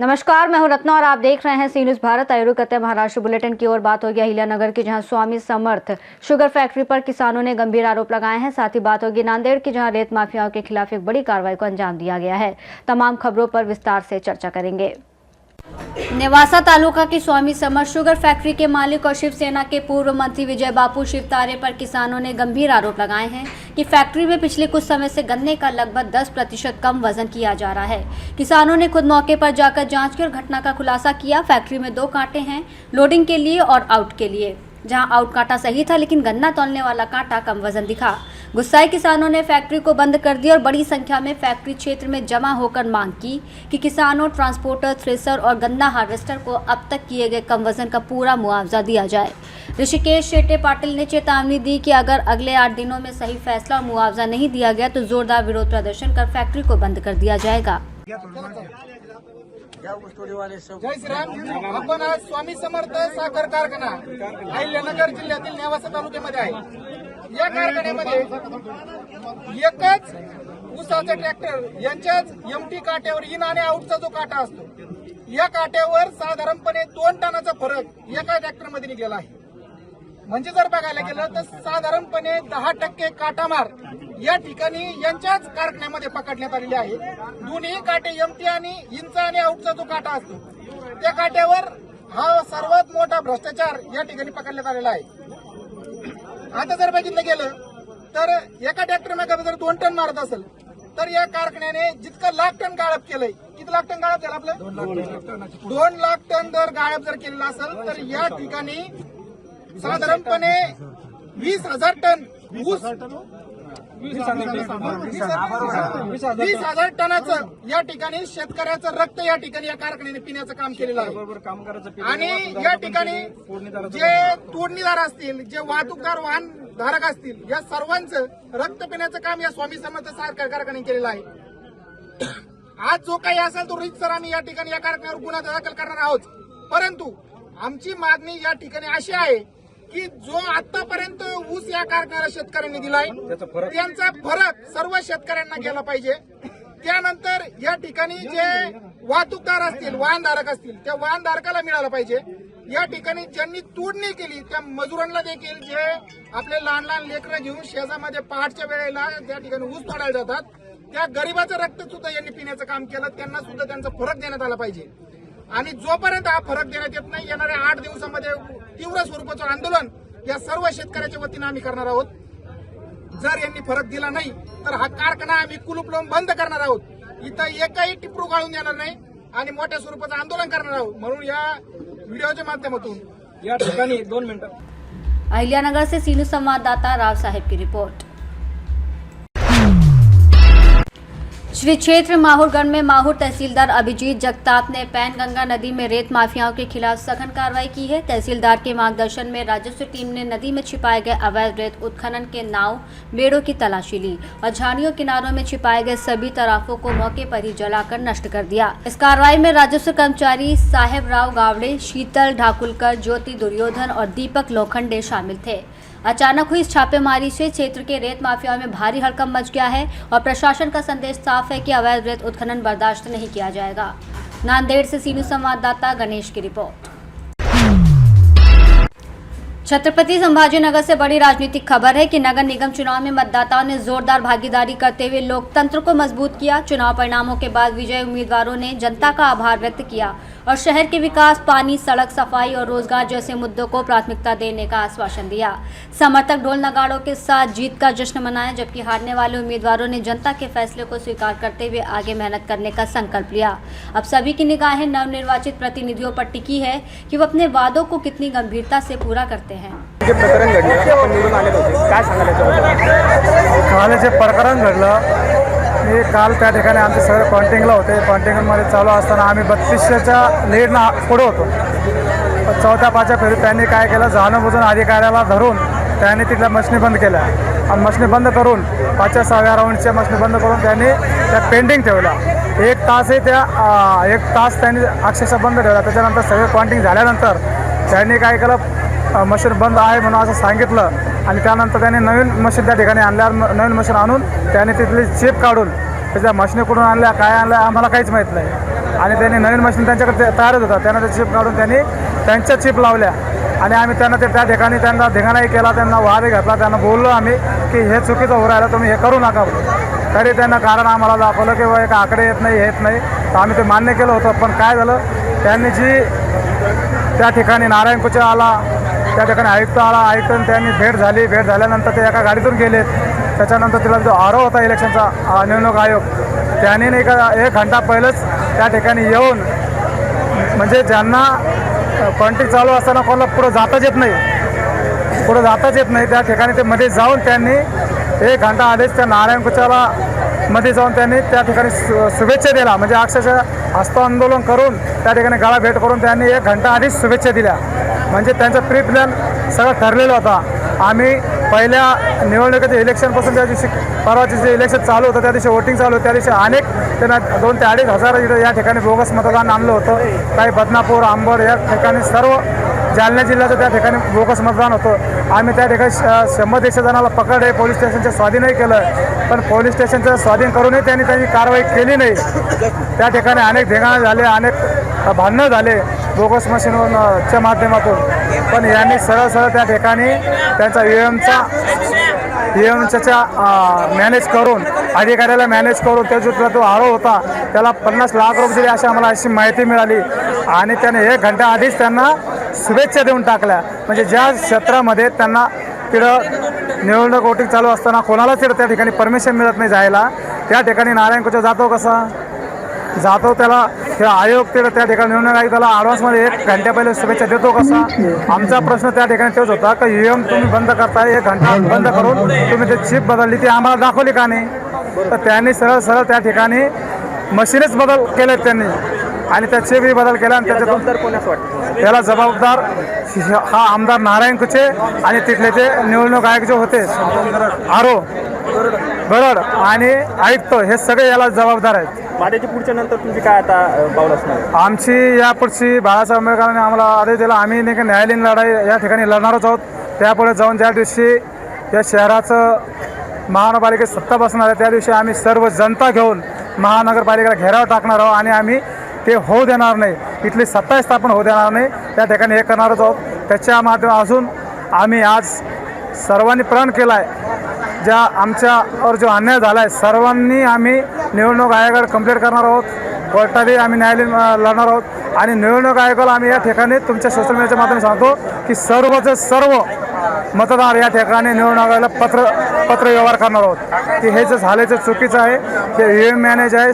नमस्कार, मैं हूं रत्ना और आप देख रहे हैं सी न्यूज़ भारत। आयुरु कहते महाराष्ट्र बुलेटिन की ओर बात होगी अहिल्यानगर की, जहां स्वामी समर्थ शुगर फैक्ट्री पर किसानों ने गंभीर आरोप लगाए हैं। साथ ही बात होगी नांदेड़ की, जहां रेत माफियाओं के खिलाफ एक बड़ी कार्रवाई को अंजाम दिया गया है। तमाम खबरों पर विस्तार से चर्चा करेंगे। नेवासा तालुका की स्वामी समर्थ शुगर फैक्ट्री के मालिक और शिवसेना के पूर्व मंत्री विजय बापू शिवतारे पर किसानों ने गंभीर आरोप लगाए हैं कि फैक्ट्री में पिछले कुछ समय से गन्ने का लगभग 10% कम वजन किया जा रहा है। किसानों ने खुद मौके पर जाकर जांच की और घटना का खुलासा किया। फैक्ट्री में 2 कांटे हैं, लोडिंग के लिए और आउट के लिए। जहां आउट कांटा सही था, लेकिन गन्ना तौलने वाला कांटा कम वजन दिखा। गुस्साए किसानों ने फैक्ट्री को बंद कर दिया और बड़ी संख्या में फैक्ट्री क्षेत्र में जमा होकर मांग की कि किसानों, ट्रांसपोर्टर, थ्रेसर और गन्ना हार्वेस्टर को अब तक किए गए कम वजन का पूरा मुआवजा दिया जाए। ऋषिकेश शेट्टे पाटिल ने चेतावनी दी कि अगर अगले 8 दिनों में सही फैसला और मुआवजा नहीं दिया गया तो जोरदार विरोध प्रदर्शन कर फैक्ट्री को बंद कर दिया जाएगा। जय श्रीराम। आपण आज स्वामी समर्थ साखर कारखाना अहिल्यानगर जिल्ह्यातील नेवासा तालुक्यामध्ये आहे। या कारखान्यामध्ये एकच ऊसाचा ट्रॅक्टर यांच्याच एमटी काट्यावर इन आणि आउटचा जो काटा असतो, या काट्यावर साधारणपणे 2 टनाचा फरक एका ट्रॅक्टरमध्ये निघाला आहे। म्हणजे जर बघायला गेलं तर साधारणपणे 10% काटामार या ठिकाणी यांच्याच कारखान्यामध्ये पकडण्यात आलेले आहे। दोन्ही काटे एमटी आणि इंच आणि आउटचा जो काटा असतो, त्या काट्यावर हा सर्वात मोठा भ्रष्टाचार या ठिकाणी पकडण्यात आलेला आहे। आता जर बघितलं गेलं तर एका ट्रॅक्टरमध्ये जर 2 टन मारत असेल तर या कारखान्याने जितकं लाख टन गाळप केलंय, किती लाख टन गाळप झालं आपलं? 2 लाख टन जर गाळप जर केलेलं असेल तर या ठिकाणी साधारणपणे 20,000 टन ऊस, 20,000 टनाचं या ठिकाणी शेतकऱ्याचं रक्त या ठिकाणी या कारखान्याने पिण्याचं काम केलेलं आहे। आणि या ठिकाणी जे तोडणीदार असतील, जे वाहतूकदार वाहन धारक असतील, या सर्वांचं रक्त पिण्याचं काम या स्वामी समर्थ साखर कारखान्याने केलेलं आहे। आज जो काही असेल तो रीतसर आम्ही या ठिकाणी या कारखान्यावर गुन्हा दाखल करणार आहोत। परंतु आमची मागणी या ठिकाणी अशी आहे की जो आतापर्यंत ऊस या कारखान्याला शेतकऱ्यांनी दिलाय त्यांचा फरक सर्व शेतकऱ्यांना गेला पाहिजे। त्यानंतर या ठिकाणी जे वाहतूकदार असतील, वाहनधारक असतील, त्या वाहनधारकाला मिळालं पाहिजे। या ठिकाणी ज्यांनी तोडणी केली त्या मजुरांना देखील, जे आपले लहान लहान लेकरं घेऊन शेजामध्ये पहाटच्या वेळेला त्या ठिकाणी ऊस तोडायला जातात, त्या गरिबाचं रक्त सुद्धा यांनी पिण्याचं काम केलं, त्यांना सुद्धा त्यांचा फरक देण्यात आला पाहिजे। आणि जोपर्यंत हा फरक देण्यात येत नाही, येणाऱ्या 8 दिवसामध्ये तीव्र स्वरूपाचं आंदोलन या सर्व शेतकऱ्याच्या वतीनं आम्ही करणार आहोत। जर यांनी फरक दिला नाही तर हा कारखाना आम्ही कुलूप लावून बंद करणार आहोत। इथं एकही टिपरू गाळून देणार नाही आणि मोठ्या स्वरूपाचं आंदोलन करणार आहोत। म्हणून या व्हिडिओच्या माध्यमातून या ठिकाणी 2 मिनिटं। अहिल्यानगर से सी न्यूज़ संवाददाता राव साहेब की रिपोर्ट। श्री क्षेत्र माहौरगढ़ में माहौर तहसीलदार अभिजीत जगताप ने पैनगंगा नदी में रेत माफियाओं के खिलाफ सघन कार्रवाई की है। तहसीलदार के मार्गदर्शन में राजस्व टीम ने नदी में छिपाए गए अवैध रेत उत्खनन के नाव बेड़ों की तलाशी ली और झाड़ियों किनारों में छिपाए गए सभी तराफों को मौके पर ही जलाकर नष्ट कर दिया। इस कार्रवाई में राजस्व कर्मचारी साहेब राव गावड़े, शीतल ढाकुलकर, ज्योति दुर्योधन और दीपक लोखंडे शामिल थे। अचानक हुई इस छापेमारी से क्षेत्र के रेत माफियाओं में भारी हड़कंप मच गया है और प्रशासन का संदेश साफ है कि अवैध रेत उत्खनन बर्दाश्त नहीं किया जाएगा। नांदेड़ से सी न्यूज़ संवाददाता गणेश की रिपोर्ट। छत्रपति संभाजीनगर से बड़ी राजनीतिक खबर है कि नगर निगम चुनाव में मतदाताओं ने जोरदार भागीदारी करते हुए लोकतंत्र को मजबूत किया। चुनाव परिणामों के बाद विजयी उम्मीदवारों ने जनता का आभार व्यक्त किया और शहर के विकास, पानी, सड़क, सफाई और रोजगार जैसे मुद्दों को प्राथमिकता देने का आश्वासन दिया। समर्थक ढोल नगाड़ों के साथ जीत का जश्न मनाया, जबकि हारने वाले उम्मीदवारों ने जनता के फैसले को स्वीकार करते हुए आगे मेहनत करने का संकल्प लिया। अब सभी की निगाहें नवनिर्वाचित प्रतिनिधियों पर टिकी है कि वो अपने वादों को कितनी गंभीरता से पूरा करते हैं। प्रकरण घडलं, आपण निवडून आले होते, काय सांगायचं? काल जे प्रकरण घडलं, मी काल त्या ठिकाणी आमचे सगळे कॉन्टिंगला होते। कॉन्टिंगमध्ये चालू असताना आम्ही 32च्या लीडना पुढे होतो। 4-5 फेरीत त्यांनी काय केलं, जाणूनबुजून अधिकाऱ्याला धरून त्यांनी तिथल्या मशीनी बंद केल्या आणि मशीनी बंद करून 5-6व्या राऊंडच्या मशीनी बंद करून त्यांनी त्या पेंडिंग ठेवला। 1 तासही त्या 1 तास त्यांनी अक्षरशः बंद ठेवला। त्याच्यानंतर सगळे कॉन्टिंग झाल्यानंतर त्यांनी काय केलं, मशीन बंद आहे म्हणून असं सांगितलं आणि त्यानंतर त्यांनी नवीन मशीन त्या ठिकाणी आणल्यावर नवीन मशीन आणून त्यांनी तिथली चिप काढून त्याच्या मशीनी कुठून आणल्या, काय आणल्या आम्हाला काहीच माहीत नाही। आणि त्यांनी नवीन मशीन त्यांच्याकडे तयारच होता, त्यांना ते चिप काढून त्यांनी त्यांच्या चिप लावल्या आणि आम्ही त्यांना त्या ठिकाणी त्यांना धिंगाणाही केला, त्यांना वादही घातला, त्यांना बोललो आम्ही की हे चुकीचं होऊ राहिलं, तुम्ही हे करू नका. तरी त्यांना कारण आम्हाला दाखवलं की एक आकडे येत नाही, तर आम्ही ते मान्य केलं होतं. पण काय झालं, त्यांनी जी त्या ठिकाणी नारायण कुचे आला, त्या ठिकाणी आयुक्त आला, आयुक्तांनी त्यांनी भेट झाल्यानंतर ते एका गाडीतून गेलेत. त्याच्यानंतर तिला जो आरोप होता इलेक्शनचा निवडणूक आयोग, त्यांनी नाही का 1 घंटा पहिलंच त्या ठिकाणी येऊन, म्हणजे ज्यांना कॉन्टिक चालू असताना कोणाला पुढं जाताच येत नाही, त्या ठिकाणी ते मध्ये जाऊन त्यांनी 1 घंटा आधीच त्या नारायण कुचाला मध्ये जाऊन त्यांनी त्या ठिकाणी शुभेच्छा दिला. म्हणजे अक्षरशः हस्तांदोलन करून त्या ठिकाणी गळा भेट करून त्यांनी 1 घंटा आधीच शुभेच्छा दिल्या. म्हणजे त्यांचा प्री प्लॅन सगळं ठरलेलं होता. आम्ही पहिल्या निवडणुकीच्या इलेक्शनपासून त्या दिवशी परवाचे जे इलेक्शन चालू होतं त्या दिवशी वोटिंग चालू होतं, त्या दिवशी अनेक त्यांना 2 ते 2.5 हजार इथं या ठिकाणी बोगस मतदान आणलं होतं. काही बदनापूर, आंबड या ठिकाणी सर्व जालना जिल्ह्याचं त्या ठिकाणी बोगस मतदान होतं. आम्ही त्या ठिकाणी 100-100 जणाला पकडे पोलीस स्टेशनच्या स्वाधीनही केलं, पण पोलीस स्टेशनचं स्वाधीन करूनही त्यांनी कारवाई केली नाही. त्या ठिकाणी अनेक धिंगाणे झाले, अनेक भांडणं झाले बोगस मशीनच्या माध्यमातून. पण यांनी सरळ त्या ठिकाणी त्यांचा ईएमच्या मॅनेज करून, अधिकाऱ्याला मॅनेज करून त्याचा जो आरोप होता त्याला 50 लाख रुपये दिले अशी माहिती मिळाली. आणि त्याने 1 घंटा आधीच त्यांना शुभेच्छा देऊन टाकल्या. म्हणजे ज्या क्षेत्रामध्ये त्यांना तिथं निवडणूक वोटिंग चालू असताना कोणालाच तिथं त्या ठिकाणी परमिशन मिळत नाही जायला, त्या ठिकाणी नारायण कुचे जातो कसा जातो, त्याला हे आयोग तिथं त्या ठिकाणी निवडणूक आयुक्ताला ॲडव्हान्समध्ये 1 घंट्या पहिले शुभेच्छा देतो कसा. आमचा प्रश्न त्या ठिकाणी तोच होता की ईएम तुम्ही बंद करताय, 1 घंटा बंद करून तुम्ही ते चिप बदलली, ती आम्हाला दाखवली का नाही. तर त्यांनी सरळ त्या ठिकाणी मशीनच बदल केलेत त्यांनी आणि त्या चिपही बदल केला. आणि त्याच्यातून त्याला जबाबदार हा आमदार नारायण कुचे आणि तिथले ते निवडणूक आयोग जे होते आरो बरोबर आणि आयुक्त, हे सगळे याला जबाबदार आहेत. माझ्याची पुढच्या नंतर तुमची काय आता पाऊल असणार? आमची यापुढची बाळासाहेब आंबेडकरांनी आम्हाला आदेश दिला, आम्ही नाही का न्यायालयीन लढाई या ठिकाणी लढणारच आहोत. त्यापुढे जाऊन ज्या दिवशी या शहराचं महानगरपालिकेत सत्ता बसणार आहे त्या दिवशी आम्ही सर्व जनता घेऊन महानगरपालिकेला घेराव टाकणार आहोत आणि आम्ही ते होऊ देणार नाही, इथली सत्ता स्थापन होऊ देणार नाही, त्या ठिकाणी हे करणारच आहोत. त्याच्या माध्यमातून आम्ही आज सर्वांनी प्रण केला आहे, ज्या आमच्यावर जो अन्याय झाला आहे सर्वांनी आम्ही निवडणूक आयोगाकडे कंप्लेंट करणार आहोत, कोर्टातही आम्ही न्यायालयीन लढणार आहोत. आणि निवडणूक आयोगाला आम्ही या ठिकाणी तुमच्या सोशल मीडियाच्या माध्यमातून सांगतो की सर्व मतदार या ठिकाणी निवडणूक आयोगाला पत्र व्यवहार करणार आहोत की हे जे झालं ते चुकीचं आहे, हे ईएम मॅनेज आहे.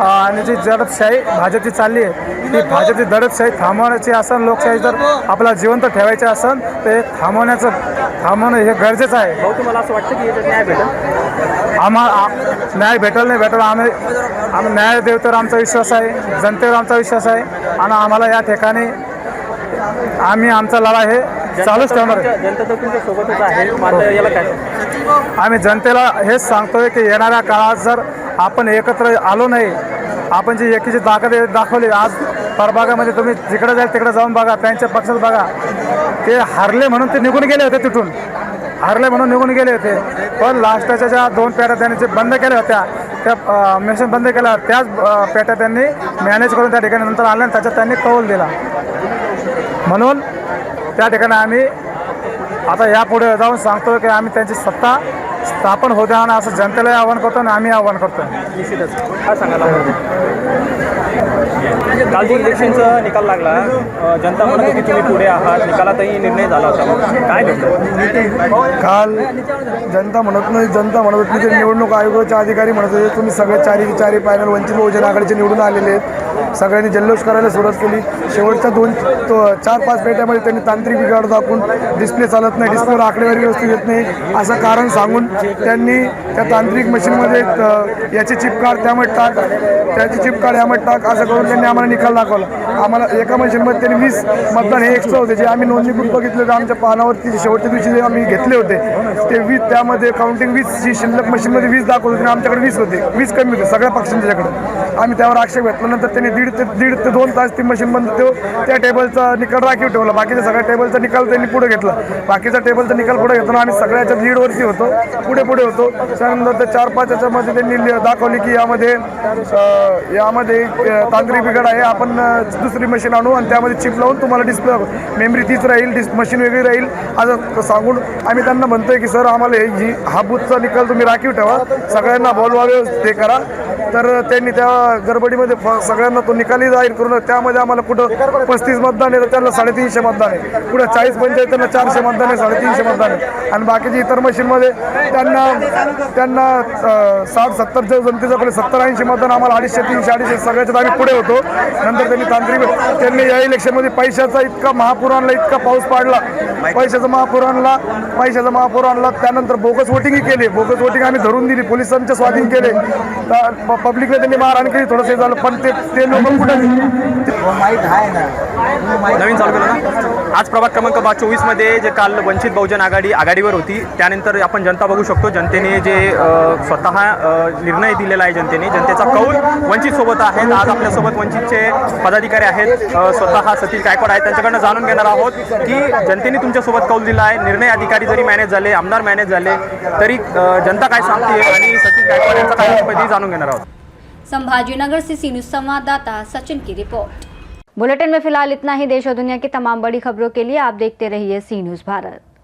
आणि जी दडपशाही भाजपची चालली आहे ती भाजपची दडपशाही थांबवण्याची असेल, लोकशाही जर आपला जिवंत ठेवायची असेल तर हे थांबवणं हे गरजेचं आहे. भाऊ, तुम्हाला असं वाटतं की याच्यात न्याय भेटेल? आम्हाला न्याय भेटेल नाही भेटेल, आम्ही न्याय देऊ तर आमचा विश्वास आहे, जनतेवर आमचा विश्वास आहे आणि आम्हाला या ठिकाणी आम्ही आमचा लढा हे चालूच ठेवणार आहे. जनता तर तुमच्या सोबतच आहे, मात्र याला काय आम्ही जनतेला हेच सांगतोय की येणाऱ्या काळात जर आपण एकत्र आलो नाही, आपण जी एकीची ताकद दाखवली, आज प्रभागामध्ये तुम्ही जिकडे जाईल तिकडे जाऊन बघा, त्यांच्या पक्षात बघा, ते हारले म्हणून ते निघून गेले होते, तिथून हारले म्हणून निघून गेले होते. पण लास्टच्या ज्या 2 पेट्या त्यांनी जे बंद केल्या होत्या, त्या मशीन बंद केल्या, त्याच पेट्या त्यांनी मॅनेज करून त्या ठिकाणी नंतर आल्या आणि त्याच्यात त्यांनी कौल दिला. म्हणून त्या ठिकाणी आम्ही आता यापुढे जाऊन सांगतो की आम्ही त्यांची सत्ता स्थापन होते आणि असं जनतेलाही आव्हान करतो आणि आम्ही आव्हान करतो. निश्चितच काय सांगायला काल जे इलेक्शनचा निकाल लागला, जनता म्हणत होती तुम्ही पुढे आहात, निकालातही निर्णय झाला होता, काय भेटलं? काल जनता म्हणत होती की निवडणूक आयोगाचे अधिकारी म्हणत होते तुम्ही सगळे चारी पॅनल वंचित बहुजन आघाडीचे निवडून आलेले आहेत, सगळ्यांनी जल्लोष करायला सुरुवात केली. शेवटच्या 4-5 पेट्यामध्ये त्यांनी तांत्रिक बिघाड दाखवून डिस्प्ले चालत नाही, डिस्प्लेवर आकडेवारी व्यवस्थित येत नाही असं कारण सांगून त्यांनी त्या तांत्रिक मशीनमध्ये याची चिप काढ त्यामध्ये टाक, त्याची चिप काढ यामध्ये टाक असं करून त्यांनी आम्हाला निकाल दाखवला. आम्हाला एका मशीनमध्ये त्यांनी 20 मतदान हे एक्स्ट्रा होते, जे आम्ही नोंदणीकृत बघितले होते आमच्या पानावरती शेवटच्या दिवशी जे आम्ही घेतले होते ते 20, त्यामध्ये काउंटिंग 20 जी शिल्लक मशीनमध्ये 20 दाखवत होते, आमच्याकडे 20 होते, 20 कमी होते सगळ्या पक्षांच्याकडे. आम्ही त्यावर आक्षेप घेतल्यानंतर त्यांनी दीड ते 2 तास ती मशीन बंद त्या टेबलचा निकाल राखीव ठेवला, बाकीच्या सगळ्या टेबलचा निकाल त्यांनी पुढे घेतला. बाकीचा टेबलचा निकाल पुढे घेताना आम्ही सगळ्याच्या लीडवरती होतो, पुढे होतो. त्यानंतर ते 4-5 याच्यामध्ये त्यांनी दाखवली की यामध्ये तांत्रिक बिघाड आहे, आपण दुसरी मशीन आणू आणि त्यामध्ये चिप लावून तुम्हाला डिस्प्ले मेमरी तीच राहील, मशीन वेगळी राहील असं सांगून आम्ही त्यांना म्हणतोय की सर आम्हाला हा बूथचा निकाल तुम्ही राखीव ठेवा, सगळ्यांना बोलवावे ते करा. तर त्यांनी त्या गडबडीमध्ये सगळ्यांना तो निकाली जाहीर करून त्यामध्ये आम्हाला कुठं 35 मतदान आहे तर त्यांना 350 मतदान आहे, कुठं 40-45 त्यांना 400 मतदान आहे, 350 मतदान आहे. आणि बाकीची इतर मशीनमध्ये त्यांना 60-70 जनतेचं 70-80 मतदान, आम्हाला 250-300 सगळ्याच्यात आम्ही पुढे होतो. नंतर त्यांनी या इलेक्शनमध्ये पैशाचा इतका महापूर आणला, इतका पाऊस पाडला, पैशाचा महापूर आणला. त्यानंतर बोगस वोटिंगही केली, बोगस वोटिंग आम्ही धरून दिली, पोलिसांच्या स्वाधीन केले, पब्लिकला त्यांनी मारहाण केली, थोडंसं झालं. पण ते लोक कुठे नवीन चालू केलं ना. आज प्रभाग क्रमांक 24 मध्ये जे काल वंचित बहुजन आघाडीवर होती, त्यानंतर आपण जनता बघू शकतो. जनतेने जे स्वतः निर्णय दिलेला आहे, जनतेचा कौल वंचित सोबत आहे. आज आपल्यासोबत वंचितचे पदाधिकारी आहेत, स्वतः सतीश गायकवाड आहेत, त्यांच्याकडनं जाणून घेणार आहोत की जनतेने तुमच्यासोबत कौल दिला आहे. निर्णय अधिकारी जरी मॅनेज झाले, आमदार मॅनेज झाले, तरी जनता काय सांगते आणि सतीश गायकवाड यांचा काय वक्तव्य जाणून घेणार आहोत. संभाजीनगर से सी न्यूज़ संवाददाता सचिन की रिपोर्ट। बुलेटिन में फिलहाल इतना ही। देश और दुनिया की तमाम बड़ी खबरों के लिए आप देखते रहिए सी न्यूज़ भारत।